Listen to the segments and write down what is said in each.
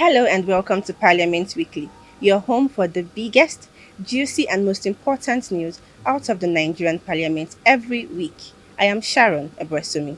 Hello and welcome to Parliament Weekly, your home for the biggest, juicy, and most important news out of the Nigerian Parliament every week. I am Sharon Ebresumi.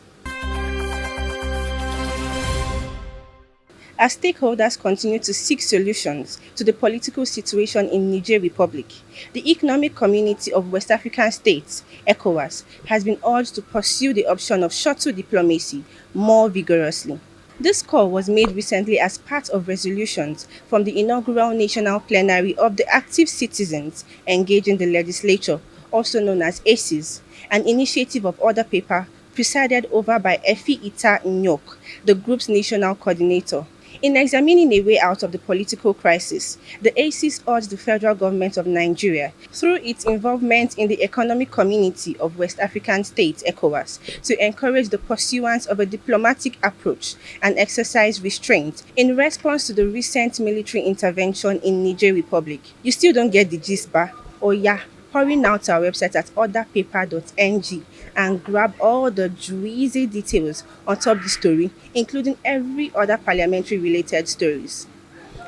As stakeholders continue to seek solutions to the political situation in Niger Republic, the Economic Community of West African States, ECOWAS, has been urged to pursue the option of shuttle diplomacy more vigorously. This call was made recently as part of resolutions from the inaugural National Plenary of the Active Citizens Engaging the Legislature, also known as ACES, an initiative of order paper presided over by Efi Ita Nyok, the group's national coordinator. In examining a way out of the political crisis, the ACES urged the federal government of Nigeria, through its involvement in the Economic Community of West African States (ECOWAS), to encourage the pursuance of a diplomatic approach and exercise restraint in response to the recent military intervention in Niger Republic. You still don't get the gist, ba? Oh yeah. Hurry now to our website at orderpaper.ng and grab all the juicy details on top the story, including every other parliamentary related stories.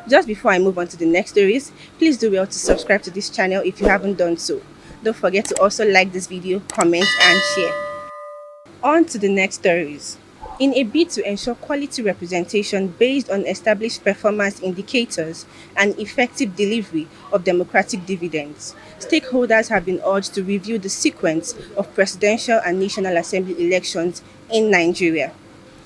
Just before I move on to the next stories, please do well to subscribe to this channel if you haven't done so. Don't forget to also like this video, comment and share. On to the next stories. In a bid to ensure quality representation based on established performance indicators and effective delivery of democratic dividends, stakeholders have been urged to review the sequence of presidential and National Assembly elections in Nigeria.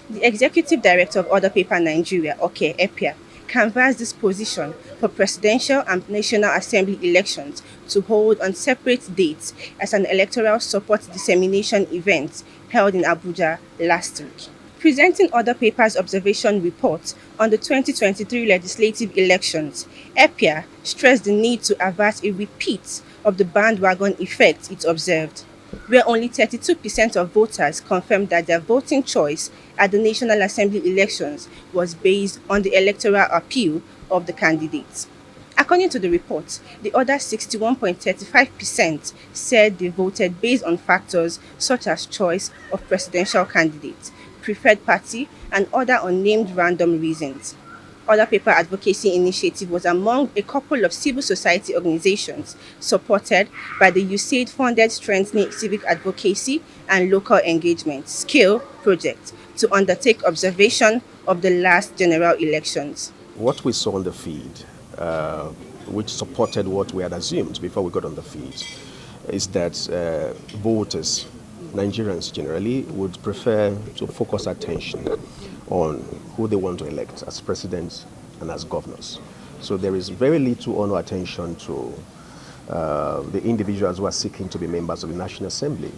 The Executive Director of Order Paper Nigeria, EPIA, canvassed this position for presidential and National Assembly elections to hold on separate dates as an electoral support dissemination event held in Abuja last week. Presenting Order Paper's observation report on the 2023 legislative elections, EPIA stressed the need to avert a repeat of the bandwagon effect it observed, where only 32% of voters confirmed that their voting choice at the National Assembly elections was based on the electoral appeal of the candidates. According to the report, the other 61.35% said they voted based on factors such as choice of presidential candidates, preferred party, and other unnamed random reasons. Order Paper Advocacy Initiative was among a couple of civil society organizations supported by the USAID-funded Strengthening Civic Advocacy and Local Engagement (SCALE) project to undertake observation of the last general elections. What we saw on the feed, which supported what we had assumed before we got on the feed, is that voters, Nigerians generally, would prefer to focus attention on who they want to elect as presidents and as governors. So there is very little or no attention to the individuals who are seeking to be members of the National Assembly.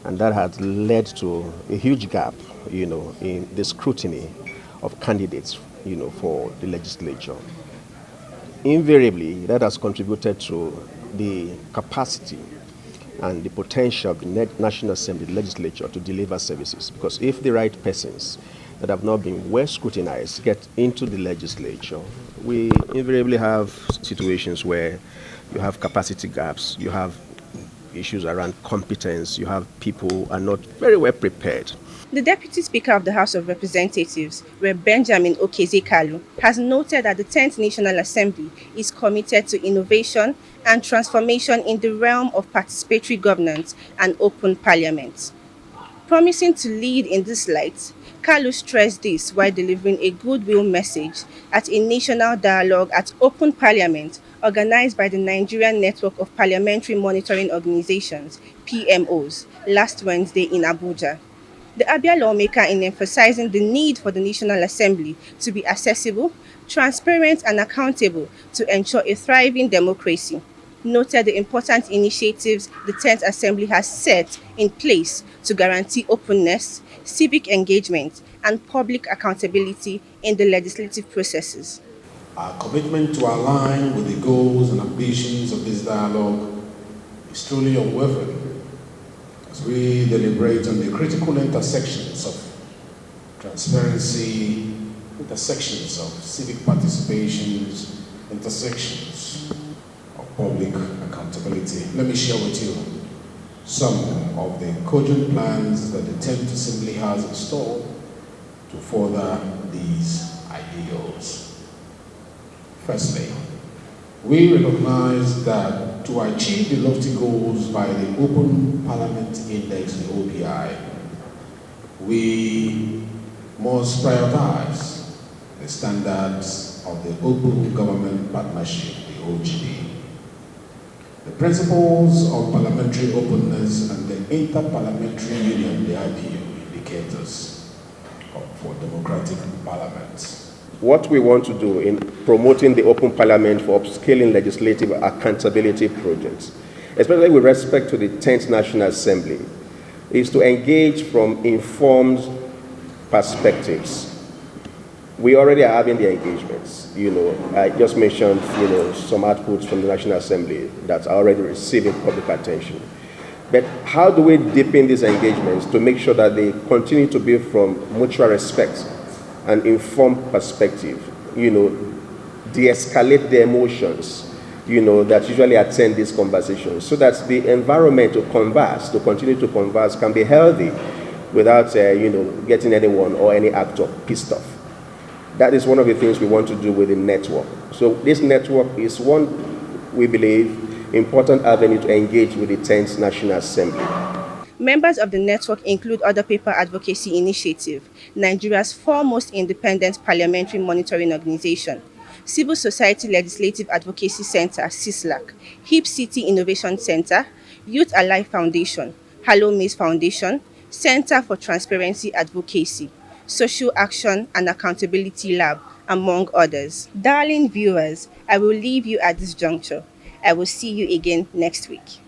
And that has led to a huge gap, in the scrutiny of candidates, for the legislature. Invariably, that has contributed to the capacity and the potential of the National Assembly legislature to deliver services. Because if the right persons that have not been well scrutinized get into the legislature, we invariably have situations where you have capacity gaps, you have issues around competence, you have people who are not very well prepared. The Deputy Speaker of the House of Representatives, Rev. Benjamin Okezekalu, has noted that the 10th National Assembly is committed to innovation and transformation in the realm of participatory governance and open parliament. Promising to lead in this light, Kalu stressed this while delivering a goodwill message at a national dialogue at Open Parliament organized by the Nigerian Network of Parliamentary Monitoring Organizations (PMOs) last Wednesday in Abuja. The Abia lawmaker, in emphasizing the need for the National Assembly to be accessible, transparent and accountable to ensure a thriving democracy, noted the important initiatives the 10th Assembly has set in place to guarantee openness, civic engagement, and public accountability in the legislative processes. Our commitment to align with the goals and ambitions of this dialogue is truly unwavering as we deliberate on the critical intersections of transparency, intersections of civic participations, intersections of public accountability. Let me share with you some of the cogent plans that the 10th Assembly has installed to further these ideals. Firstly, we recognize that to achieve the lofty goals by the Open Parliament Index, the OPI, we must prioritize the standards of the Open Government Partnership, the OGP, the principles of parliamentary openness and the interparliamentary union, the IPU, indicators for democratic parliament. What we want to do in promoting the open parliament for upscaling legislative accountability projects, especially with respect to the 10th National Assembly, is to engage from informed perspectives. We already are having the engagements. I just mentioned, some outputs from the National Assembly that are already receiving public attention. But how do we deepen these engagements to make sure that they continue to be from mutual respect and informed perspective, de-escalate the emotions, that usually attend these conversations, so that the environment to continue to converse, can be healthy without, getting anyone or any actor pissed off. That is one of the things we want to do with the network. So this network is one, we believe, important avenue to engage with the 10th National Assembly. Members of the network include Other Paper Advocacy Initiative, Nigeria's foremost independent parliamentary monitoring organization, Civil Society Legislative Advocacy Center, CISLAC, HIP City Innovation Center, Youth Alive Foundation, Hallow Maze Foundation, Center for Transparency Advocacy, Social Action and Accountability Lab, among others. Darling viewers, I will leave you at this juncture. I will see you again next week.